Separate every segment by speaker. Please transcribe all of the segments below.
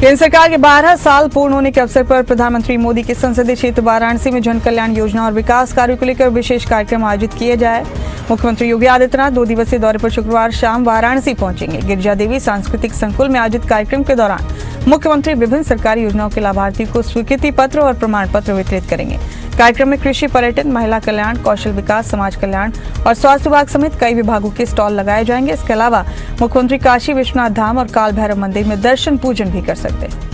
Speaker 1: केंद्र सरकार के 12 साल पूर्ण होने के अवसर पर प्रधानमंत्री मोदी के संसदीय क्षेत्र वाराणसी में जन कल्याण योजना और विकास कार्यों को लेकर विशेष कार्यक्रम आयोजित किए जाए। मुख्यमंत्री योगी आदित्यनाथ 2 दिवसीय दौरे पर शुक्रवार शाम वाराणसी पहुंचेंगे। गिरिजा देवी सांस्कृतिक संकुल में आयोजित कार्यक्रम के दौरान मुख्यमंत्री विभिन्न सरकारी योजनाओं के लाभार्थियों को स्वीकृति पत्र और प्रमाण पत्र वितरित करेंगे। कार्यक्रम में कृषि, पर्यटन, महिला कल्याण, कौशल विकास, समाज कल्याण और स्वास्थ्य विभाग समेत कई विभागों के स्टॉल लगाए जाएंगे। इसके अलावा मुख्यमंत्री काशी विश्वनाथ धाम और काल भैरव मंदिर में दर्शन पूजन भी कर सकते हैं।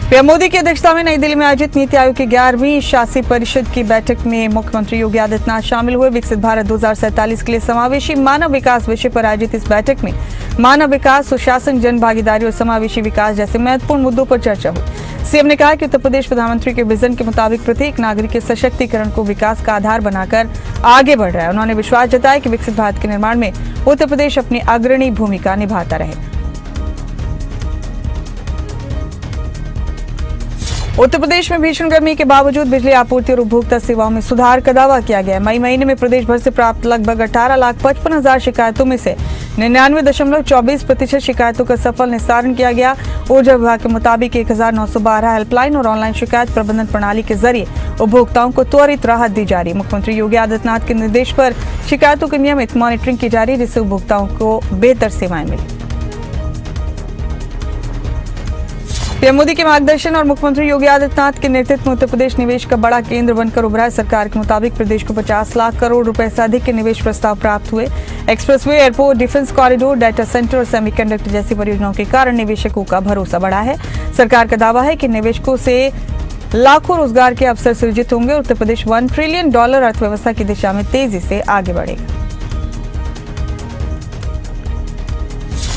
Speaker 1: पीएम मोदी की अध्यक्षता में नई दिल्ली में आयोजित नीति आयोग की 11वीं शासी परिषद की बैठक में मुख्यमंत्री योगी आदित्यनाथ शामिल हुए। विकसित भारत 2047 के लिए समावेशी मानव विकास विषय पर आयोजित इस बैठक में मानव विकास, सुशासन, जन भागीदारी और समावेशी विकास जैसे महत्वपूर्ण मुद्दों पर चर्चा हुई। सीएम ने कहा कि उत्तर प्रदेश प्रधानमंत्री के विजन के मुताबिक प्रत्येक नागरिक के सशक्तिकरण को विकास का आधार बनाकर आगे बढ़ रहा है। उन्होंने विश्वास जताया कि विकसित भारत के निर्माण में उत्तर प्रदेश अपनी अग्रणी भूमिका निभाता रहे। उत्तर प्रदेश में भीषण गर्मी के बावजूद बिजली आपूर्ति और उपभोक्ता सेवाओं में सुधार का दावा किया गया है। मई महीने में प्रदेश भर से प्राप्त लगभग 18,55,000 शिकायतों में से 99.24% शिकायतों का सफल निस्तारण किया गया। ऊर्जा विभाग के मुताबिक 1912 हेल्पलाइन और ऑनलाइन शिकायत प्रबंधन प्रणाली के जरिए उपभोक्ताओं को त्वरित राहत दी जा रही है। मुख्यमंत्री योगी आदित्यनाथ के निर्देश पर शिकायतों की नियमित मॉनिटरिंग की जा रही है, जिससे उपभोक्ताओं को बेहतर सेवाएं मिली। पीएम मोदी के मार्गदर्शन और मुख्यमंत्री योगी आदित्यनाथ के नेतृत्व में उत्तर प्रदेश निवेश का बड़ा केंद्र बनकर उभरा है। सरकार के मुताबिक प्रदेश को 50 लाख करोड़ रुपए से अधिक के निवेश प्रस्ताव प्राप्त हुए। Expressway, airport, defence corridor, data centre और सेमीकंडक्टर जैसी परियोजनाओं के कारण निवेशकों का भरोसा बढ़ा है। सरकार का दावा है कि निवेशकों से लाखों रोजगार के अवसर सृजित होंगे। उत्तर प्रदेश $1 ट्रिलियन अर्थव्यवस्था की दिशा में तेजी से आगे बढ़ेगा।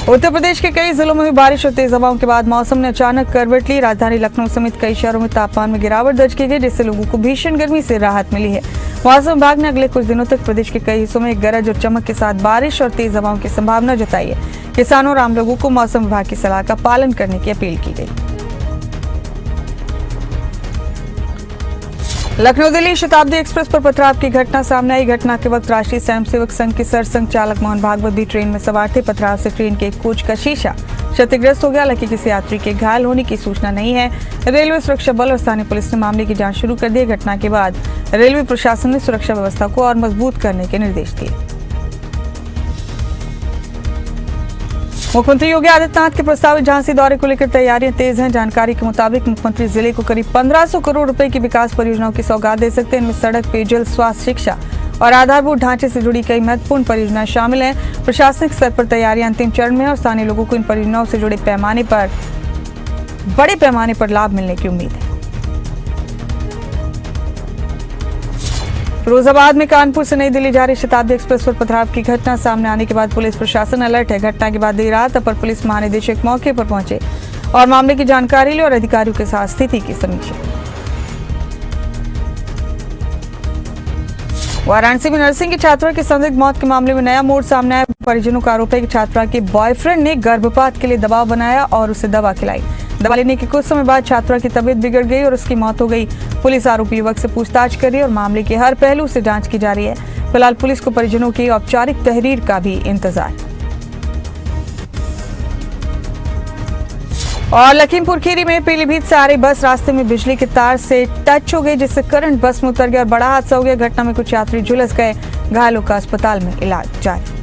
Speaker 1: उत्तर प्रदेश के कई जिलों में हुई बारिश और तेज हवाओं के बाद मौसम ने अचानक करवट ली। राजधानी लखनऊ समेत कई शहरों में तापमान में गिरावट दर्ज की गई, जिससे लोगों को भीषण गर्मी से राहत मिली है। मौसम विभाग ने अगले कुछ दिनों तक प्रदेश के कई हिस्सों में गरज और चमक के साथ बारिश और तेज हवाओं की संभावना जताई है। किसानों और आम लोगों को मौसम विभाग की सलाह का पालन करने की अपील की गई। लखनऊ दिल्ली शताब्दी एक्सप्रेस पर पथराव की घटना सामने आई। घटना के वक्त राष्ट्रीय स्वयंसेवक संघ के सरसंघ चालक मोहन भागवत भी ट्रेन में सवार थे। पथराव से ट्रेन के एक कोच का शीशा क्षतिग्रस्त हो गया। हालांकि किसी यात्री के घायल होने की सूचना नहीं है। रेलवे सुरक्षा बल और स्थानीय पुलिस ने मामले की जांच शुरू कर दी। घटना के बाद रेलवे प्रशासन ने सुरक्षा व्यवस्था को और मजबूत करने के निर्देश दिए। मुख्यमंत्री योगी आदित्यनाथ के प्रस्तावित झांसी दौरे को लेकर तैयारियां तेज हैं। जानकारी के मुताबिक मुख्यमंत्री जिले को करीब 1500 करोड़ रुपए की विकास परियोजनाओं की सौगात दे सकते हैं। इनमें सड़क, पेयजल, स्वास्थ्य, शिक्षा और आधारभूत ढांचे से जुड़ी कई महत्वपूर्ण परियोजनाएं शामिल हैं। प्रशासनिक स्तर पर तैयारियां अंतिम चरण में है और स्थानीय लोगों को इन परियोजनाओं से जुड़े बड़े पैमाने पर लाभ मिलने की उम्मीद है। फिरोजाबाद में कानपुर से नई दिल्ली जा रही शताब्दी एक्सप्रेस पर पथराव की घटना सामने आने के बाद पुलिस प्रशासन अलर्ट है। घटना के बाद देर रात अपर पुलिस महानिदेशक मौके पर पहुंचे और मामले की जानकारी ली और अधिकारियों के साथ स्थिति की समीक्षा। वाराणसी में नर्सिंग की छात्रा की संदिग्ध मौत के मामले में नया मोड़ सामने आया। परिजनों का आरोप है कि छात्रा के बॉयफ्रेंड ने गर्भपात के लिए दबाव बनाया और उसे दवा खिलाई। दवा लेने के कुछ समय बाद छात्रा की तबीयत बिगड़ गई और उसकी मौत हो गई। पुलिस आरोपी युवक से पूछताछ कर रही है और मामले के हर पहलू से जांच की जा रही है। फिलहाल पुलिस को परिजनों की औपचारिक तहरीर का भी इंतजार। और लखीमपुर खीरी में पीलीभीत से आ रही बस रास्ते में बिजली के तार से टच हो गई, जिससे करंट बस में उतर गया और बड़ा हादसा हो गया। घटना में कुछ यात्री झुलस गए। घायलों का अस्पताल में इलाज जारी।